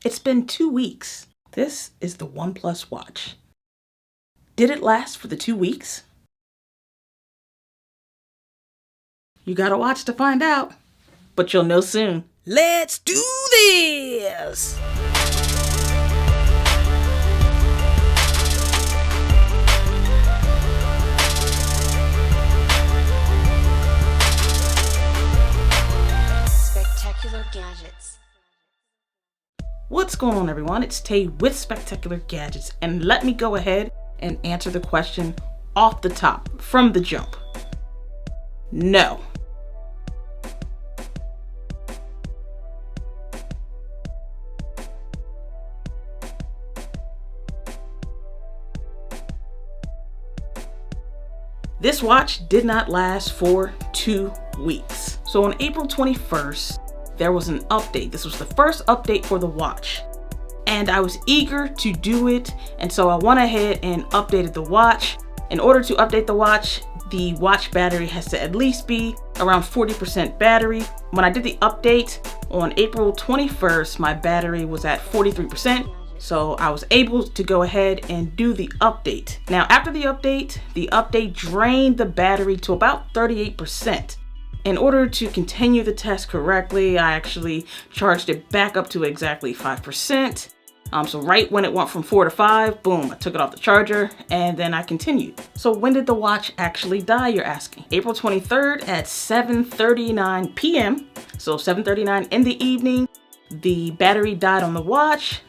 It's been 2 weeks. This is the OnePlus Watch. Did it last for the 2 weeks? You gotta watch to find out, but you'll know soon. Let's do this! Spectacular Gadgets. What's going on, everyone? It's Tay with Spectacular Gadgets, and let me go ahead and answer the question off the top, from the jump. No. This watch did not last for 2 weeks. So on April 21st, there was an update. This was the first update for the watch, and I was eager to do it, and so I went ahead and updated the watch. In order to update the watch battery has to at least be around 40% battery. When I did the update on April 21st, my battery was at 43%. So I was able to go ahead and do the update. Now, after the update drained the battery to about 38%. In order to continue the test correctly, I actually charged it back up to exactly 5%. So right when it went from 4 to 5, boom, I took it off the charger and then I continued. So when did the watch actually die, you're asking? April 23rd at 7:39 p.m. So 7:39 in the evening, the battery died on the watch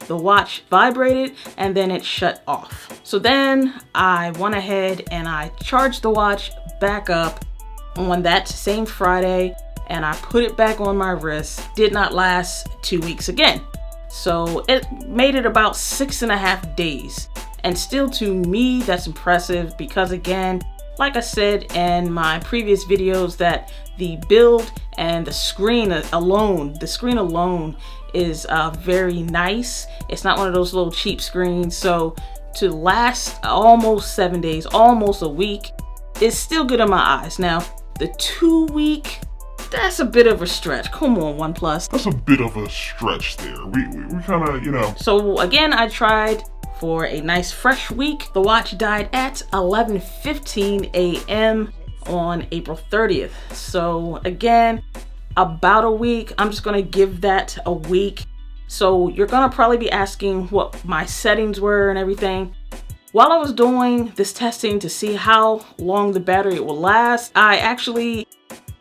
vibrated, and then it shut off. So then I went ahead and I charged the watch back up on that same Friday, and I put it back on my wrist. Did not last 2 weeks again. So it made it about 6.5 days. And still, to me, that's impressive because, again, like I said in my previous videos, that the build and the screen alone is very nice. It's not one of those little cheap screens. So to last almost 7 days, almost a week, is still good in my eyes. Now, the 2 week, that's a bit of a stretch. Come on, OnePlus. That's a bit of a stretch there. We kind of, you know. So again, I tried for a nice fresh week. The watch died at 11:15 a.m. on April 30th. So again, about a week. I'm just gonna give that a week. So you're gonna probably be asking what my settings were and everything. While I was doing this testing to see how long the battery will last, I actually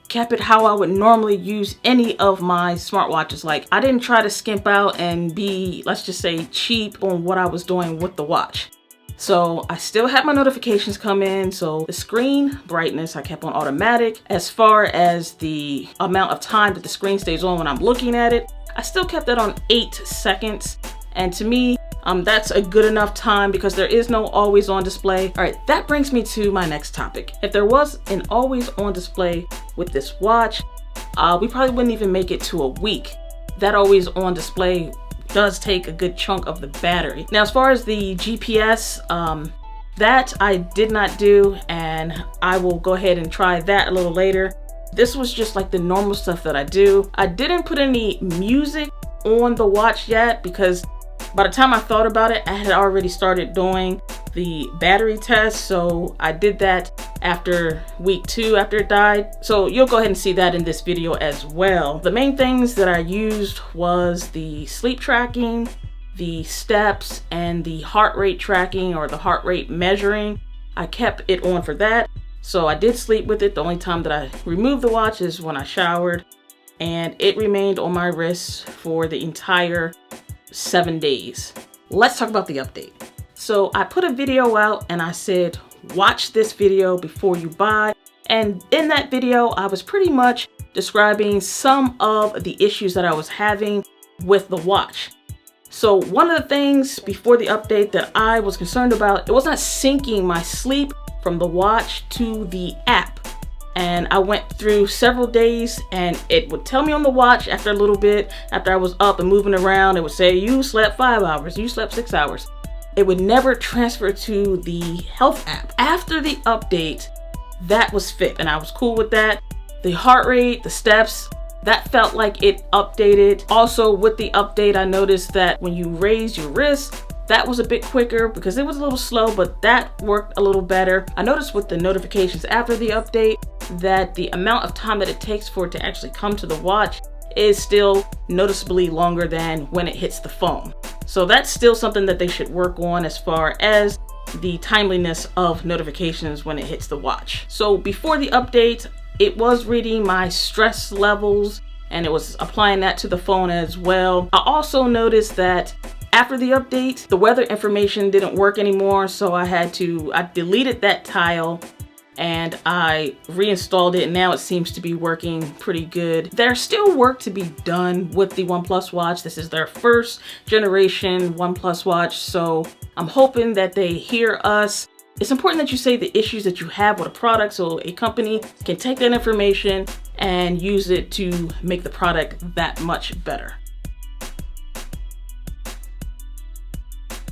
kept it how I would normally use any of my smartwatches. Like, I didn't try to skimp out and be, let's just say, cheap on what I was doing with the watch. So I still had my notifications come in. So the screen brightness I kept on automatic. As far as the amount of time that the screen stays on when I'm looking at it, I still kept that on 8 seconds. And to me, that's a good enough time because there is no always on display. All right, that brings me to my next topic. If there was an always on display with this watch, we probably wouldn't even make it to a week. That always on display does take a good chunk of the battery. Now, as far as the GPS, that I did not do, and I will go ahead and try that a little later. This was just like the normal stuff that I do. I didn't put any music on the watch yet because by the time I thought about it, I had already started doing the battery test. So I did that after week 2 after it died. So you'll go ahead and see that in this video as well. The main things that I used was the sleep tracking, the steps, and the heart rate tracking or the heart rate measuring. I kept it on for that. So I did sleep with it. The only time that I removed the watch is when I showered, and it remained on my wrist for the entire 7 days. Let's talk about the update. So I put a video out and I said, watch this video before you buy. And in that video, I was pretty much describing some of the issues that I was having with the watch. So one of the things before the update that I was concerned about, it was not syncing my sleep from the watch to the app. And I went through several days and it would tell me on the watch after a little bit, after I was up and moving around, it would say, you slept 5 hours, you slept 6 hours. It would never transfer to the health app. After the update, that was fixed and I was cool with that. The heart rate, the steps, That felt like it updated. Also with the update, I noticed that when you raise your wrist, that was a bit quicker because it was a little slow, but that worked a little better. I noticed with the notifications after the update that the amount of time that it takes for it to actually come to the watch is still noticeably longer than when it hits the phone. So that's still something that they should work on as far as the timeliness of notifications when it hits the watch. So before the update, it was reading my stress levels and it was applying that to the phone as well. I also noticed that after the update, the weather information didn't work anymore, so I deleted that tile and I reinstalled it, and now it seems to be working pretty good. There's still work to be done with the OnePlus Watch. This is their first generation OnePlus Watch, so I'm hoping that they hear us. It's important that you say the issues that you have with a product so a company can take that information and use it to make the product that much better.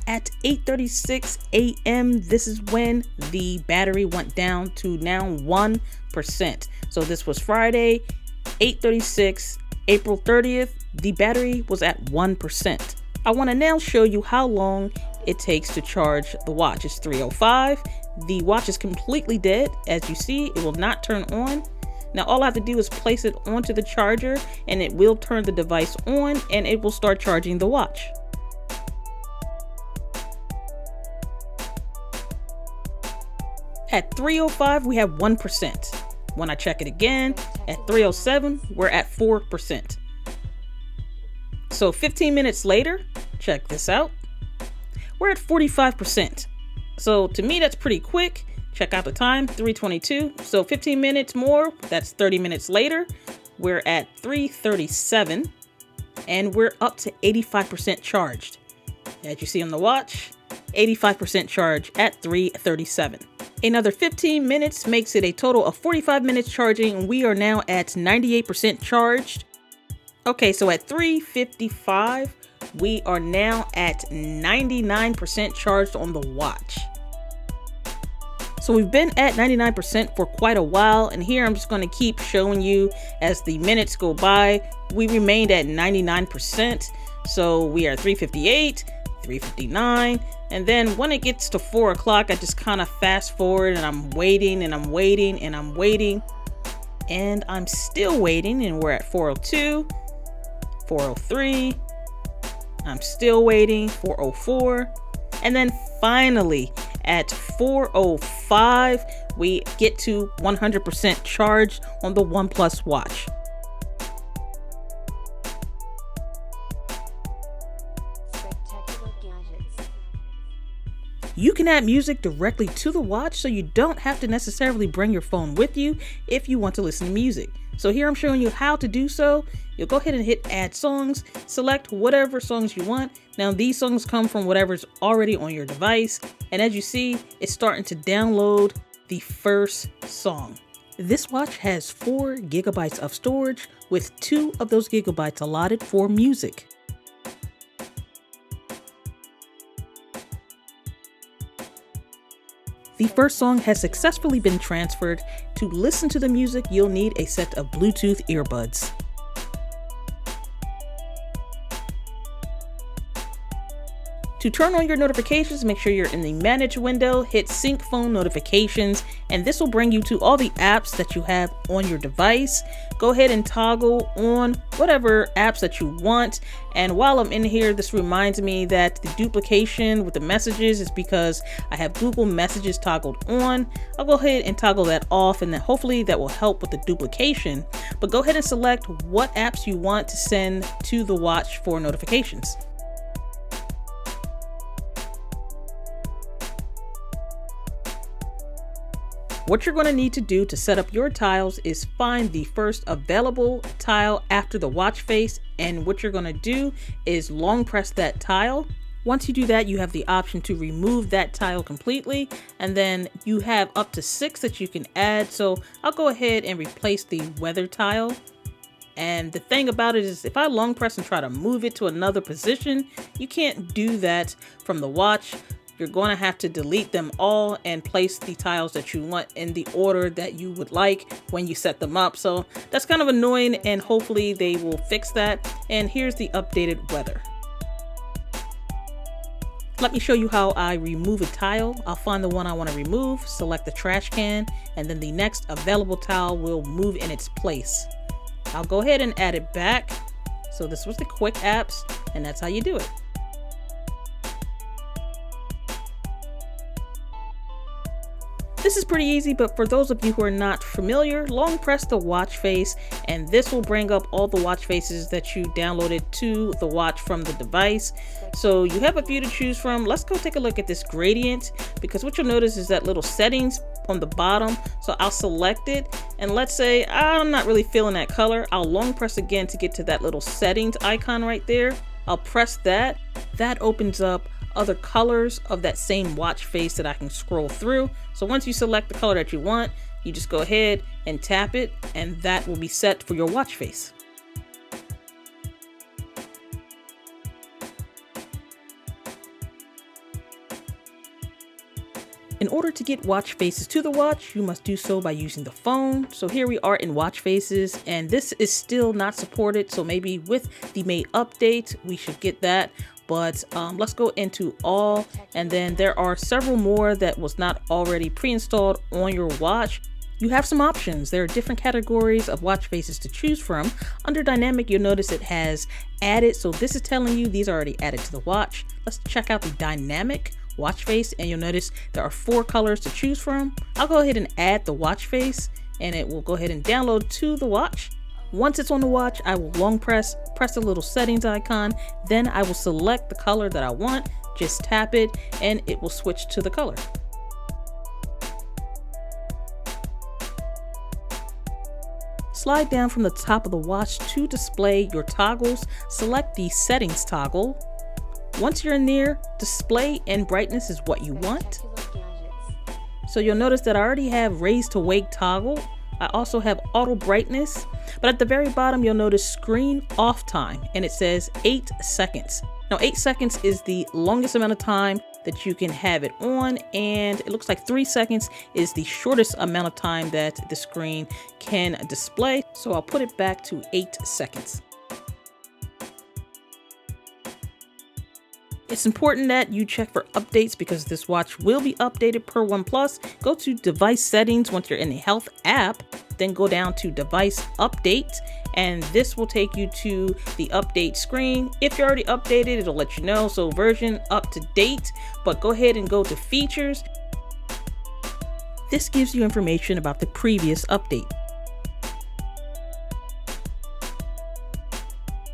At 8:36 a.m., this is when the battery went down to now 1%. So this was Friday, 8:36, April 30th. The battery was at 1%. I want to now show you how long it takes to charge the watch. It's 3:05. The watch is completely dead. As you see, it will not turn on. Now all I have to do is place it onto the charger and it will turn the device on and it will start charging the watch. At 3:05, we have 1%. When I check it again, at 3:07, we're at 4%. So 15 minutes later, check this out, we're at 45%. So to me, that's pretty quick. Check out the time, 3:22. So 15 minutes more, that's 30 minutes later, we're at 3:37, and we're up to 85% charged. As you see on the watch, 85% charge at 3:37. Another 15 minutes makes it a total of 45 minutes charging, and we are now at 98% charged. Okay, so at 3:55, we are now at 99% charged on the watch. So we've been at 99% for quite a while, and here I'm just going to keep showing you as the minutes go by. We remained at 99%, so we are at 3:58, 3:59, and then when it gets to 4 o'clock, I just kind of fast forward and I'm waiting and I'm waiting and I'm waiting, and I'm still waiting, and we're at 4:02, 4:03, I'm still waiting, 4:04, and then finally at 4:05, we get to 100% charged on the OnePlus Watch. You can add music directly to the watch, so you don't have to necessarily bring your phone with you if you want to listen to music. So here I'm showing you how to do so. You'll go ahead and hit add songs, select whatever songs you want. Now these songs come from whatever's already on your device, and as you see, it's starting to download the first song. This watch has 4 gigabytes of storage, with 2 of those gigabytes allotted for music. The first song has successfully been transferred. To listen to the music, you'll need a set of Bluetooth earbuds. To turn on your notifications, make sure you're in the Manage window, hit Sync Phone Notifications, and this will bring you to all the apps that you have on your device. Go ahead and toggle on whatever apps that you want. And while I'm in here, this reminds me that the duplication with the messages is because I have Google Messages toggled on. I'll go ahead and toggle that off, and then hopefully that will help with the duplication. But go ahead and select what apps you want to send to the watch for notifications. What you're going to need to do to set up your tiles is find the first available tile after the watch face, and what you're going to do is long press that tile. Once you do that, you have the option to remove that tile completely, and then you have up to 6 that you can add. So I'll go ahead and replace the weather tile. And the thing about it is, if I long press and try to move it to another position, you can't do that from the watch. you're going to have to delete them all and place the tiles that you want in the order that you would like when you set them up. So that's kind of annoying, and hopefully they will fix that. And here's the updated weather. Let me show you how I remove a tile. I'll find the one I want to remove, select the trash can, and then the next available tile will move in its place. I'll go ahead and add it back. So this was the quick apps, and that's how you do it. This is pretty easy, but for those of you who are not familiar, long press the watch face and this will bring up all the watch faces that you downloaded to the watch from the device. So you have a few to choose from. Let's go take a look at this gradient, because what you'll notice is that little settings on the bottom. So I'll select it, and let's say I'm not really feeling that color. I'll long press again to get to that little settings icon right there. I'll press that. That opens up other colors of that same watch face that I can scroll through. So once you select the color that you want, you just go ahead and tap it, and that will be set for your watch face. In order to get watch faces to the watch, you must do so by using the phone. So here we are in watch faces, and this is still not supported. So maybe with the May update, we should get that. But let's go into all, and then there are several more that was not already pre-installed on your watch. You have some options. There are different categories of watch faces to choose from. Under dynamic, you'll notice it has added. So this is telling you these are already added to the watch. Let's check out the dynamic watch face, and you'll notice there are 4 colors to choose from. I'll go ahead and add the watch face, and it will go ahead and download to the watch. Once it's on the watch, I will long press the little settings icon, then I will select the color that I want, just tap it, and it will switch to the color. Slide down from the top of the watch to display your toggles. Select the settings toggle. Once you're in there, display and brightness is what you want. So you'll notice that I already have raise to wake toggle. I also have auto brightness, but at the very bottom you'll notice screen off time, and it says 8 seconds. Now 8 seconds is the longest amount of time that you can have it on, and it looks like 3 seconds is the shortest amount of time that the screen can display. So I'll put it back to 8 seconds. It's important that you check for updates because this watch will be updated per OnePlus. Go to device settings once you're in the health app, then go down to device update, and this will take you to the update screen. If you're already updated, it'll let you know. So version up to date, but go ahead and go to features. This gives you information about the previous update.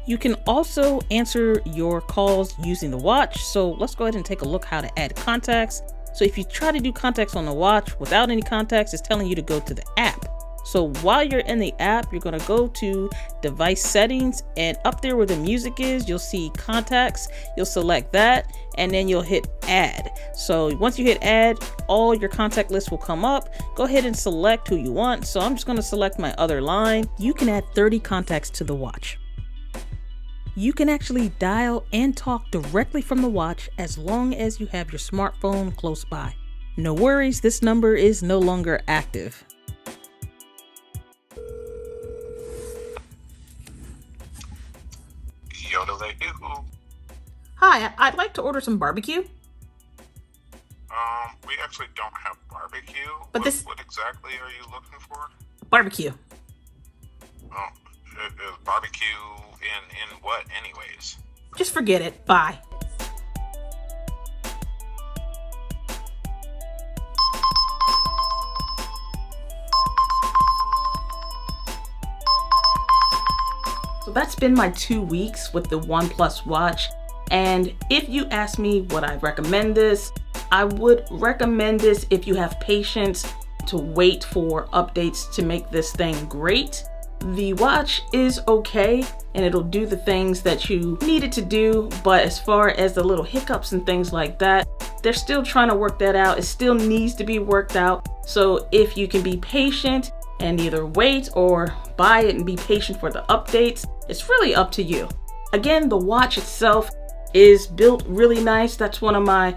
You can also answer your calls using the watch. So let's go ahead and take a look how to add contacts. So if you try to do contacts on the watch without any contacts, it's telling you to go to the app. So while you're in the app, you're going to go to device settings, and up there where the music is, you'll see contacts. You'll select that, and then you'll hit add. So once you hit add, all your contact lists will come up. Go ahead and select who you want. So I'm just going to select my other line. You can add 30 contacts to the watch. You can actually dial and talk directly from the watch as long as you have your smartphone close by. No worries, this number is no longer active. Hi, I'd like to order some barbecue. We actually don't have barbecue. But what exactly are you looking for? Barbecue. Oh, barbecue in what anyways? Just forget it. Bye. So that's been my 2 weeks with the OnePlus Watch. And if you ask me would I recommend this, I would recommend this if you have patience to wait for updates to make this thing great. The watch is okay and it'll do the things that you need it to do, but as far as the little hiccups and things like that, they're still trying to work that out. It still needs to be worked out. So if you can be patient and either wait or buy it and be patient for the updates, it's really up to you. Again, the watch itself is built really nice. That's one of my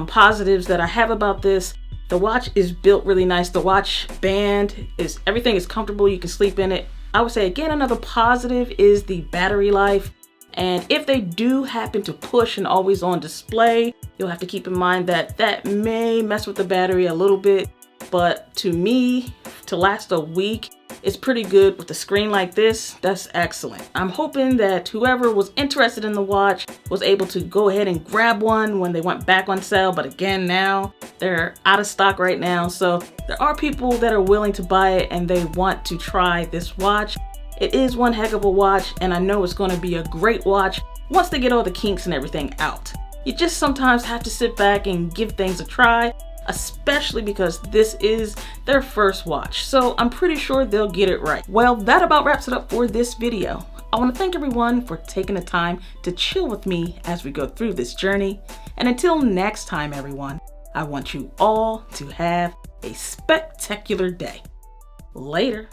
positives that I have about this. The watch is built really nice. The watch band is, everything is comfortable. You can sleep in it. I would say again, another positive is the battery life. And if they do happen to push an always on display, you'll have to keep in mind that that may mess with the battery a little bit. But to me, to last a week, it's pretty good with a screen like this. That's excellent. I'm hoping that whoever was interested in the watch was able to go ahead and grab one when they went back on sale. But again, now they're out of stock right now. So there are people that are willing to buy it and they want to try this watch. It is one heck of a watch, and I know it's going to be a great watch once they get all the kinks and everything out. You just sometimes have to sit back and give things a try, especially because this is their first watch. So I'm pretty sure they'll get it right. Well, that about wraps it up for this video. I want to thank everyone for taking the time to chill with me as we go through this journey. And until next time, everyone, I want you all to have a spectacular day. Later.